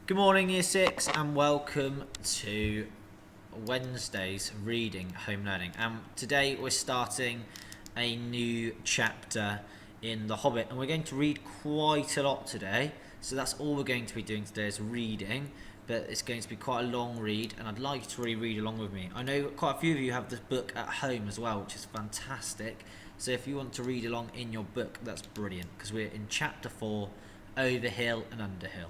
Good morning, Year 6, and welcome to Wednesday's reading home learning. Today we're starting a new chapter in The Hobbit, and we're going to read quite a lot today. So that's all we're going to be doing today is reading, but it's going to be quite a long read, and I'd like you to really read along with me. I know quite a few of you have this book at home as well, which is fantastic. So if you want to read along in your book, that's brilliant, because we're in chapter 4, Over Hill and Under Hill.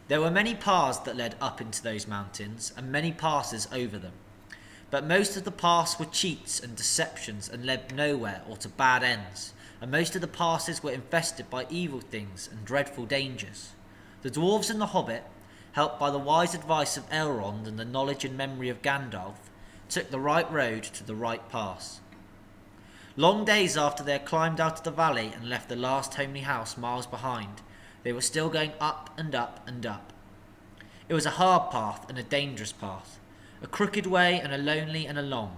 There were many paths that led up into those mountains, and many passes over them. But most of the paths were cheats and deceptions and led nowhere or to bad ends, and most of the passes were infested by evil things and dreadful dangers. The dwarves and the hobbit, helped by the wise advice of Elrond and the knowledge and memory of Gandalf, took the right road to the right pass. Long days after they had climbed out of the valley and left the last homely house miles behind, they were still going up and up and up. It was a hard path and a dangerous path, a crooked way and a lonely and a long.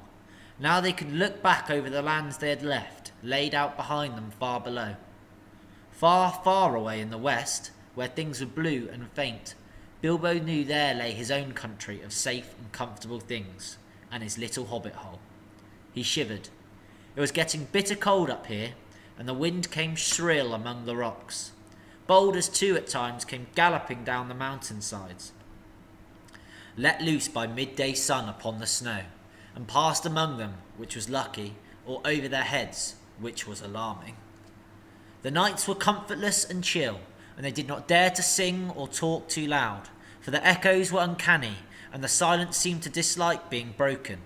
Now they could look back over the lands they had left, laid out behind them far below. Far, far away in the west, where things were blue and faint, Bilbo knew there lay his own country of safe and comfortable things, and his little hobbit hole. He shivered. It was getting bitter cold up here, and the wind came shrill among the rocks. Boulders too at times came galloping down the mountainsides, let loose by midday sun upon the snow, and passed among them, which was lucky, or over their heads, which was alarming. The nights were comfortless and chill, and they did not dare to sing or talk too loud, for the echoes were uncanny, and the silence seemed to dislike being broken,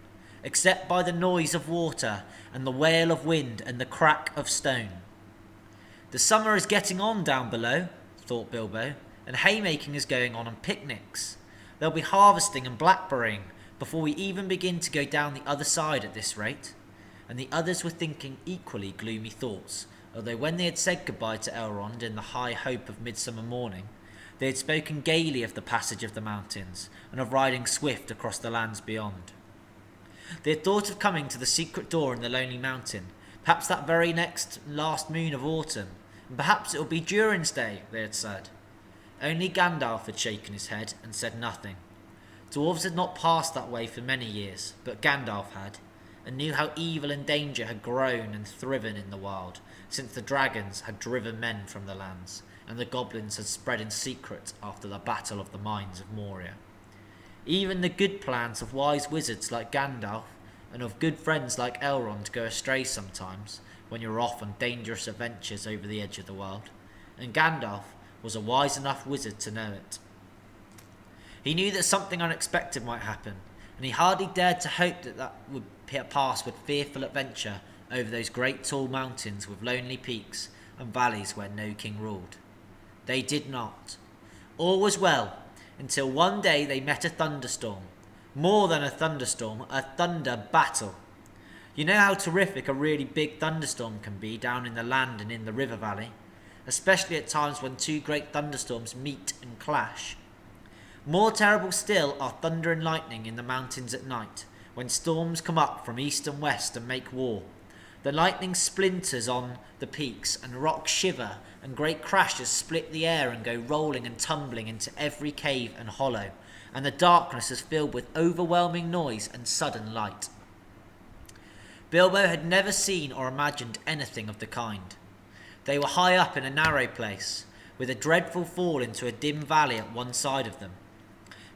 except by the noise of water, and the wail of wind, and the crack of stone. The summer is getting on down below, thought Bilbo, and haymaking is going on and picnics. There'll be harvesting and blackberrying before we even begin to go down the other side at this rate. And the others were thinking equally gloomy thoughts, although when they had said goodbye to Elrond in the high hope of midsummer morning, they had spoken gaily of the passage of the mountains and of riding swift across the lands beyond. They had thought of coming to the secret door in the lonely mountain, perhaps that very next last moon of autumn, and perhaps it would be Durin's Day, they had said. Only Gandalf had shaken his head and said nothing. Dwarves had not passed that way for many years, but Gandalf had, and knew how evil and danger had grown and thriven in the wild, since the dragons had driven men from the lands, and the goblins had spread in secret after the battle of the mines of Moria. Even the good plans of wise wizards like Gandalf, and of good friends like Elrond go astray sometimes, when you're off on dangerous adventures over the edge of the world, and Gandalf was a wise enough wizard to know it. He knew that something unexpected might happen, and he hardly dared to hope that would pass with fearful adventure over those great tall mountains with lonely peaks and valleys where no king ruled. They did not. All was well, until one day they met a thunderstorm. More than a thunderstorm, a thunder battle. You know how terrific a really big thunderstorm can be down in the land and in the river valley, especially at times when two great thunderstorms meet and clash. More terrible still are thunder and lightning in the mountains at night, when storms come up from east and west and make war. The lightning splinters on the peaks, and rocks shiver, and great crashes split the air and go rolling and tumbling into every cave and hollow, and the darkness is filled with overwhelming noise and sudden light. Bilbo had never seen or imagined anything of the kind. They were high up in a narrow place, with a dreadful fall into a dim valley at one side of them.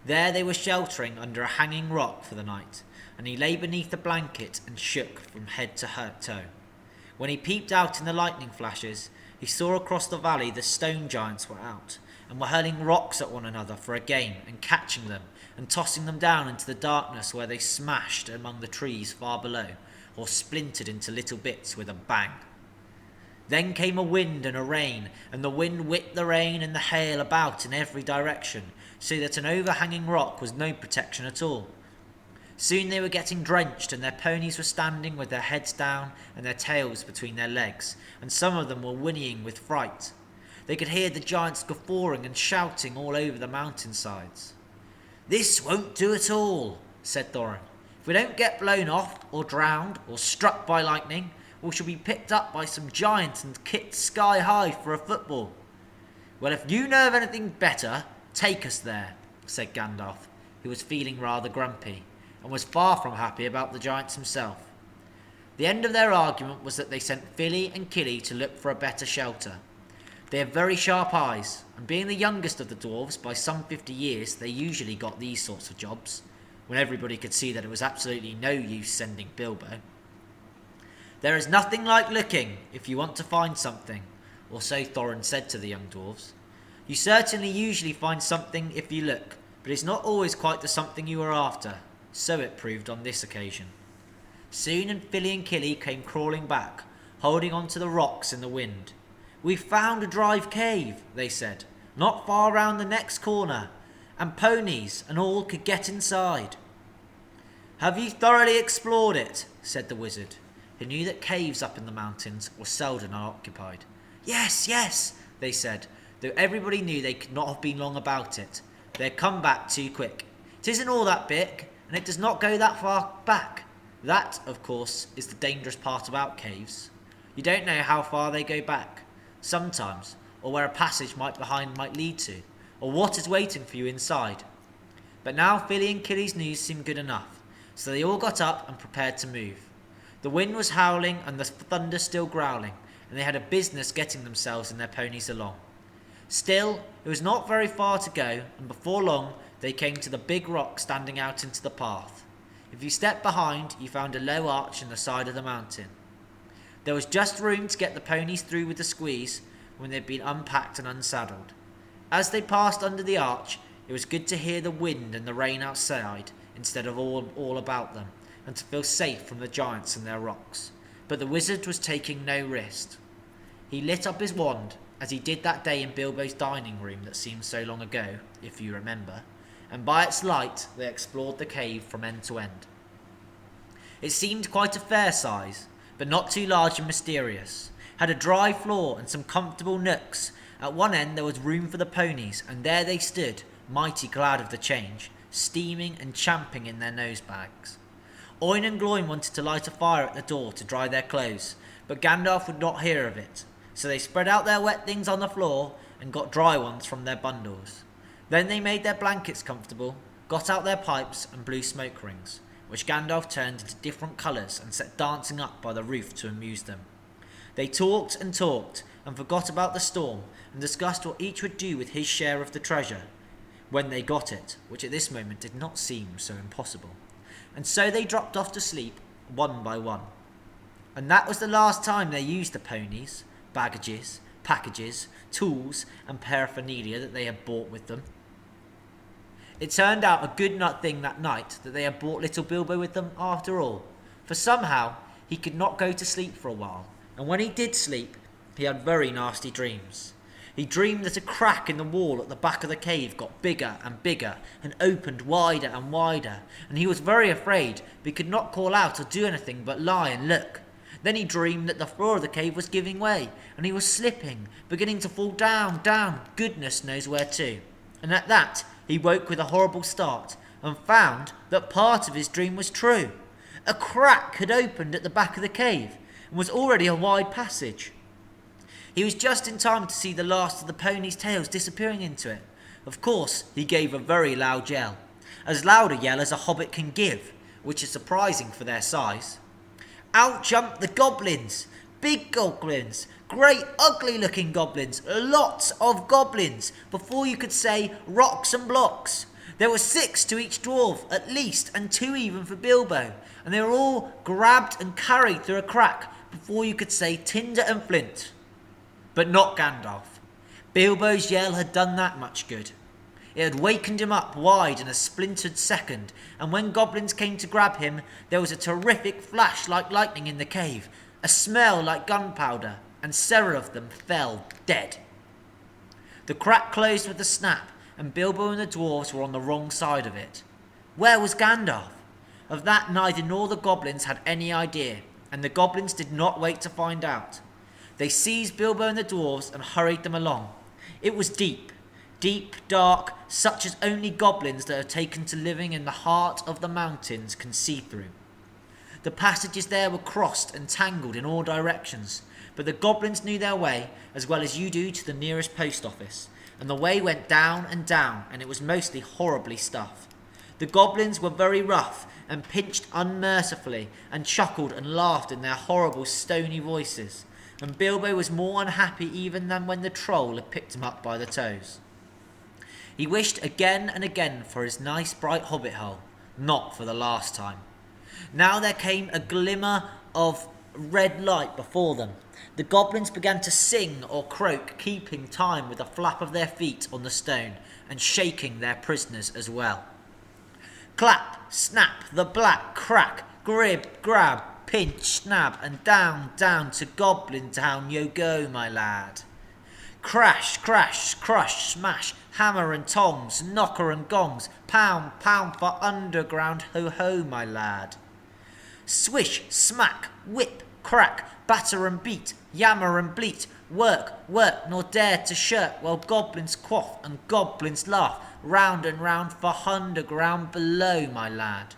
There they were sheltering under a hanging rock for the night, and he lay beneath a blanket and shook from head to toe. When he peeped out in the lightning flashes, he saw across the valley the stone giants were out, and were hurling rocks at one another for a game, and catching them, and tossing them down into the darkness where they smashed among the trees far below, or splintered into little bits with a bang. Then came a wind and a rain, and the wind whipped the rain and the hail about in every direction, so that an overhanging rock was no protection at all. Soon they were getting drenched, and their ponies were standing with their heads down and their tails between their legs, and some of them were whinnying with fright. They could hear the giants guffawing and shouting all over the mountainsides. "This won't do at all," said Thorin. "If we don't get blown off, or drowned, or struck by lightning, we shall be picked up by some giant and kicked sky high for a football." "Well, if you know of anything better, "Take us there," said Gandalf, who was feeling rather grumpy, and was far from happy about the giants himself. The end of their argument was that they sent Fili and Kili to look for a better shelter. They have very sharp eyes, and being the youngest of the dwarves by some 50 years, they usually got these sorts of jobs, when everybody could see that it was absolutely no use sending Bilbo. "There is nothing like looking, if you want to find something," or so Thorin said to the young dwarves. "You certainly usually find something if you look, but it's not always quite the something you are after." So it proved on this occasion. Soon Fili and Kili came crawling back, holding on to the rocks in the wind. "We've found a drive cave," they said, "not far round the next corner, and ponies and all could get inside." "Have you thoroughly explored it?" said the wizard, who knew that caves up in the mountains were seldom unoccupied. "Yes, yes," they said, though everybody knew they could not have been long about it. They had come back too quick. "It isn't all that big, and it does not go that far back. That, of course, is the dangerous part about caves. You don't know how far they go back, sometimes, or where a passage behind might lead to, or what is waiting for you inside." But now Fili and Kili's news seemed good enough, so they all got up and prepared to move. The wind was howling and the thunder still growling, and they had a business getting themselves and their ponies along. Still, it was not very far to go, and before long they came to the big rock standing out into the path. If you stepped behind, you found a low arch in the side of the mountain. There was just room to get the ponies through with the squeeze when they'd been unpacked and unsaddled. As they passed under the arch, it was good to hear the wind and the rain outside instead of all about them, and to feel safe from the giants and their rocks. But the wizard was taking no risk. He lit up his wand, as he did that day in Bilbo's dining room that seemed so long ago, if you remember, and by its light they explored the cave from end to end. It seemed quite a fair size, but not too large and mysterious. Had a dry floor and some comfortable nooks. At one end there was room for the ponies, and there they stood, mighty glad of the change, steaming and champing in their nose bags. Oin and Gloin wanted to light a fire at the door to dry their clothes, but Gandalf would not hear of it, so they spread out their wet things on the floor and got dry ones from their bundles. Then they made their blankets comfortable, got out their pipes and blew smoke rings, which Gandalf turned into different colours and set dancing up by the roof to amuse them. They talked and forgot about the storm, and discussed what each would do with his share of the treasure, when they got it, which at this moment did not seem so impossible. And so they dropped off to sleep, one by one. And that was the last time they used the ponies, baggages, packages, tools, and paraphernalia that they had brought with them. It turned out a good thing that night that they had brought little Bilbo with them after all, for somehow he could not go to sleep for a while, and when he did sleep, he had very nasty dreams. He dreamed that a crack in the wall at the back of the cave got bigger and bigger and opened wider and wider, and he was very afraid, but he could not call out or do anything but lie and look. Then he dreamed that the floor of the cave was giving way, and he was slipping, beginning to fall down, goodness knows where to. And at that, he woke with a horrible start, and found that part of his dream was true. A crack had opened at the back of the cave, and was already a wide passage. He was just in time to see the last of the ponies' tails disappearing into it. Of course, he gave a very loud yell, as loud a yell as a hobbit can give, which is surprising for their size. Out jumped the goblins, big goblins, great ugly looking goblins, lots of goblins, before you could say rocks and blocks. There were 6 to each dwarf at least, and 2 even for Bilbo, and they were all grabbed and carried through a crack before you could say tinder and flint. But not Gandalf. Bilbo's yell had done that much good. It had wakened him up wide in a splintered second, and when goblins came to grab him, there was a terrific flash like lightning in the cave, a smell like gunpowder, and several of them fell dead. The crack closed with a snap, and Bilbo and the dwarves were on the wrong side of it. Where was Gandalf? Of that neither nor the goblins had any idea, and the goblins did not wait to find out. They seized Bilbo and the dwarves and hurried them along. It was deep, dark, such as only goblins that have taken to living in the heart of the mountains can see through. The passages there were crossed and tangled in all directions, but the goblins knew their way as well as you do to the nearest post office, and the way went down and down, and it was mostly horribly stuffed. The goblins were very rough, and pinched unmercifully, and chuckled and laughed in their horrible stony voices, and Bilbo was more unhappy even than when the troll had picked him up by the toes. He wished again and again for his nice bright hobbit hole, not for the last time. Now there came a glimmer of red light before them. The goblins began to sing or croak, keeping time with the flap of their feet on the stone, and shaking their prisoners as well. Clap, snap, the black, crack, grib, grab, pinch, snap, and down, down to Goblin Town you go, my lad. Crash, crash, crush, smash, hammer and tongs, knocker and gongs, pound, pound for underground, ho ho, my lad. Swish, smack, whip, crack, batter and beat, yammer and bleat, work, work, nor dare to shirk, while goblins quaff and goblins laugh, round and round for underground below, my lad.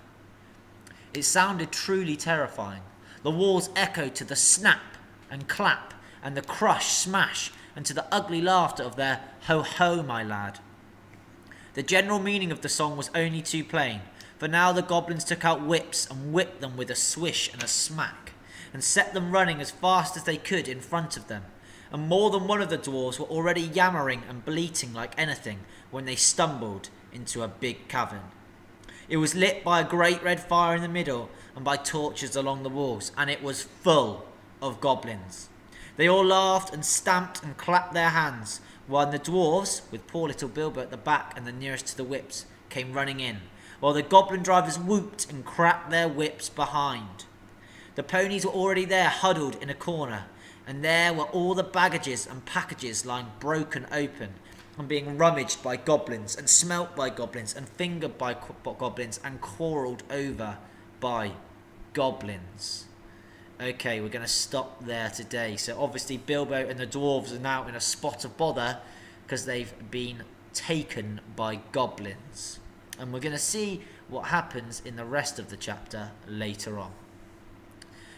It sounded truly terrifying. The walls echoed to the snap and clap and the crush, smash, and to the ugly laughter of their ho ho, my lad. The general meaning of the song was only too plain, for now the goblins took out whips and whipped them with a swish and a smack, and set them running as fast as they could in front of them, and more than one of the dwarves were already yammering and bleating like anything when they stumbled into a big cavern. It was lit by a great red fire in the middle and by torches along the walls, and it was full of goblins. They all laughed and stamped and clapped their hands, while the dwarves, with poor little Bilbo at the back and the nearest to the whips, came running in, while the goblin drivers whooped and cracked their whips behind. The ponies were already there, huddled in a corner, and there were all the baggages and packages lying broken open and being rummaged by goblins and smelt by goblins and fingered by goblins and quarrelled over by goblins. Okay, we're going to stop there today. So obviously Bilbo and the dwarves are now in a spot of bother because they've been taken by goblins. And we're going to see what happens in the rest of the chapter later on.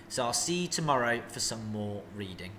So I'll see you tomorrow for some more reading.